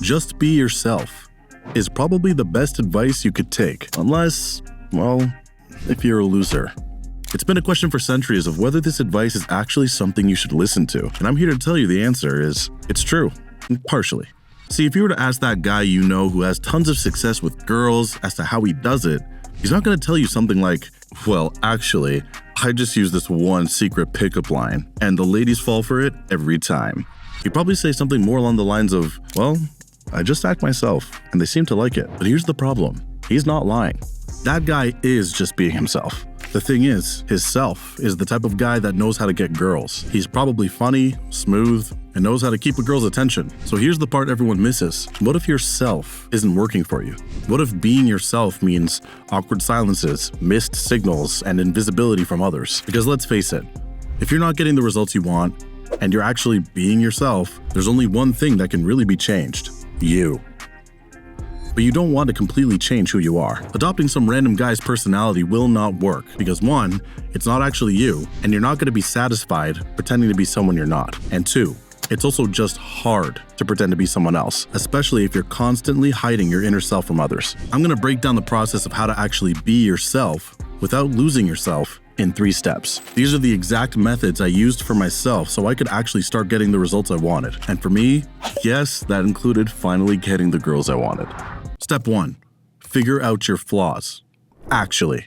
Just be yourself is probably the best advice you could take, unless, well, if you're a loser. It's been a question for centuries of whether this advice is actually something you should listen to, and I'm here to tell you the answer is, it's true, partially. See, if you were to ask that guy you know who has tons of success with girls as to how he does it, he's not going to tell you something like, well, actually, I just use this one secret pickup line, and the ladies fall for it every time. He'd probably say something more along the lines of, well, I just act myself, and they seem to like it. But here's the problem. He's not lying. That guy is just being himself. The thing is, his self is the type of guy that knows how to get girls. He's probably funny, smooth, and knows how to keep a girl's attention. So here's the part everyone misses. What if your self isn't working for you? What if being yourself means awkward silences, missed signals, and invisibility from others? Because let's face it, if you're not getting the results you want, and you're actually being yourself, there's only one thing that can really be changed: you. But you don't want to completely change who you are. Adopting some random guy's personality will not work because 1, it's not actually you, and you're not going to be satisfied pretending to be someone you're not. And 2, it's also just hard to pretend to be someone else, especially if you're constantly hiding your inner self from others. I'm going to break down the process of how to actually be yourself without losing yourself in 3 steps. These are the exact methods I used for myself so I could actually start getting the results I wanted. And for me, yes, that included finally getting the girls I wanted. Step 1, figure out your flaws. Actually.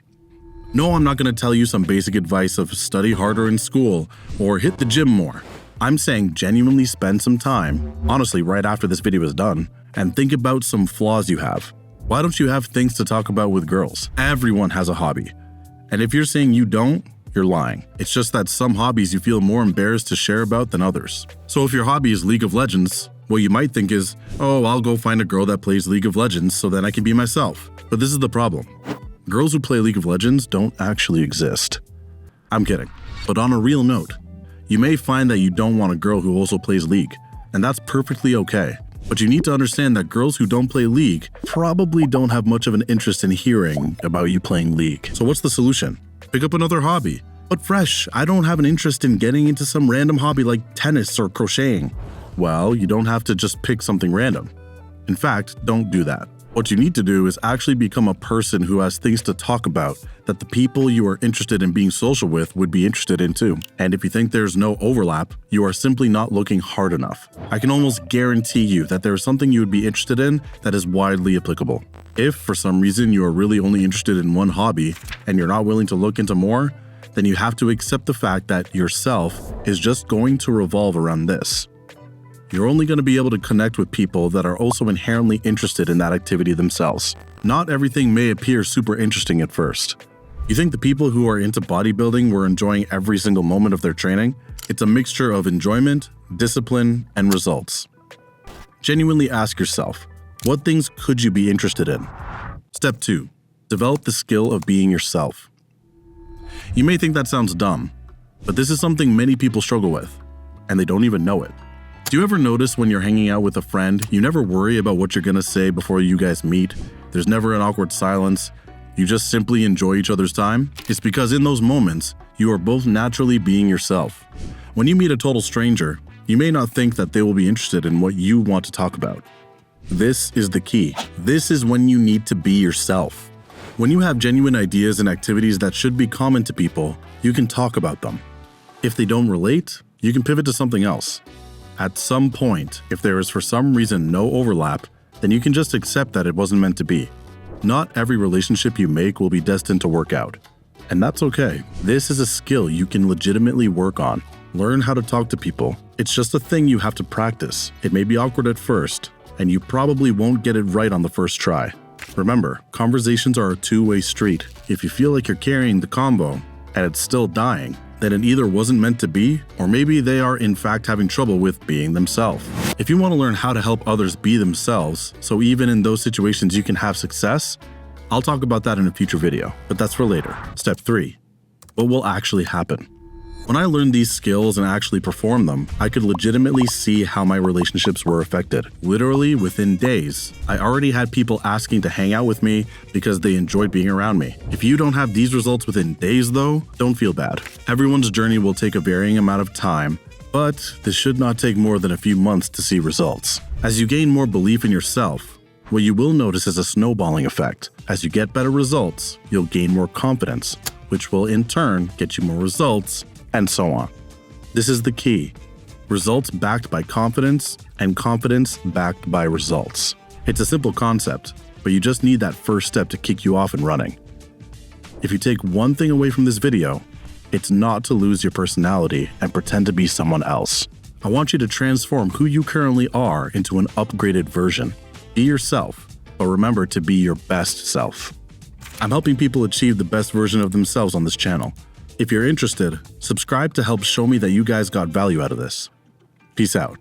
No, I'm not going to tell you some basic advice of study harder in school or hit the gym more. I'm saying genuinely spend some time, honestly right after this video is done, and think about some flaws you have. Why don't you have things to talk about with girls? Everyone has a hobby. And if you're saying you don't, you're lying. It's just that some hobbies you feel more embarrassed to share about than others. So if your hobby is League of Legends, what you might think is, oh, I'll go find a girl that plays League of Legends so then I can be myself. But this is the problem. Girls who play League of Legends don't actually exist. I'm kidding. But on a real note, you may find that you don't want a girl who also plays League, and that's perfectly okay. But you need to understand that girls who don't play League probably don't have much of an interest in hearing about you playing League. So what's the solution? Pick up another hobby. But fresh, I don't have an interest in getting into some random hobby like tennis or crocheting. Well, you don't have to just pick something random. In fact, don't do that. What you need to do is actually become a person who has things to talk about that the people you are interested in being social with would be interested in too. And if you think there's no overlap, you are simply not looking hard enough. I can almost guarantee you that there is something you would be interested in that is widely applicable. If for some reason you are really only interested in one hobby and you're not willing to look into more, then you have to accept the fact that yourself is just going to revolve around this. You're only going to be able to connect with people that are also inherently interested in that activity themselves. Not everything may appear super interesting at first. You think the people who are into bodybuilding were enjoying every single moment of their training? It's a mixture of enjoyment, discipline, and results. Genuinely ask yourself, what things could you be interested in? Step 2, develop the skill of being yourself. You may think that sounds dumb, but this is something many people struggle with, and they don't even know it. Do you ever notice when you're hanging out with a friend, you never worry about what you're gonna say before you guys meet? There's never an awkward silence. You just simply enjoy each other's time? It's because in those moments, you are both naturally being yourself. When you meet a total stranger, you may not think that they will be interested in what you want to talk about. This is the key. This is when you need to be yourself. When you have genuine ideas and activities that should be common to people, you can talk about them. If they don't relate, you can pivot to something else. At some point, if there is for some reason no overlap, then you can just accept that it wasn't meant to be. Not every relationship you make will be destined to work out. And that's okay. This is a skill you can legitimately work on. Learn how to talk to people. It's just a thing you have to practice. It may be awkward at first, and you probably won't get it right on the first try. Remember, conversations are a two-way street. If you feel like you're carrying the convo, and it's still dying, then it either wasn't meant to be, or maybe they are in fact having trouble with being themselves. If you want to learn how to help others be themselves, so even in those situations you can have success, I'll talk about that in a future video, but that's for later. Step 3, what will actually happen? When I learned these skills and actually performed them, I could legitimately see how my relationships were affected. Literally within days, I already had people asking to hang out with me because they enjoyed being around me. If you don't have these results within days though, don't feel bad. Everyone's journey will take a varying amount of time, but this should not take more than a few months to see results. As you gain more belief in yourself, what you will notice is a snowballing effect. As you get better results, you'll gain more confidence, which will in turn get you more results, and so on. This is the key. Results backed by confidence, and confidence backed by results. It's a simple concept, but you just need that first step to kick you off and running. If you take one thing away from this video, it's not to lose your personality and pretend to be someone else. I want you to transform who you currently are into an upgraded version. Be yourself, but remember to be your best self. I'm helping people achieve the best version of themselves on this channel. If you're interested, subscribe to help show me that you guys got value out of this. Peace out.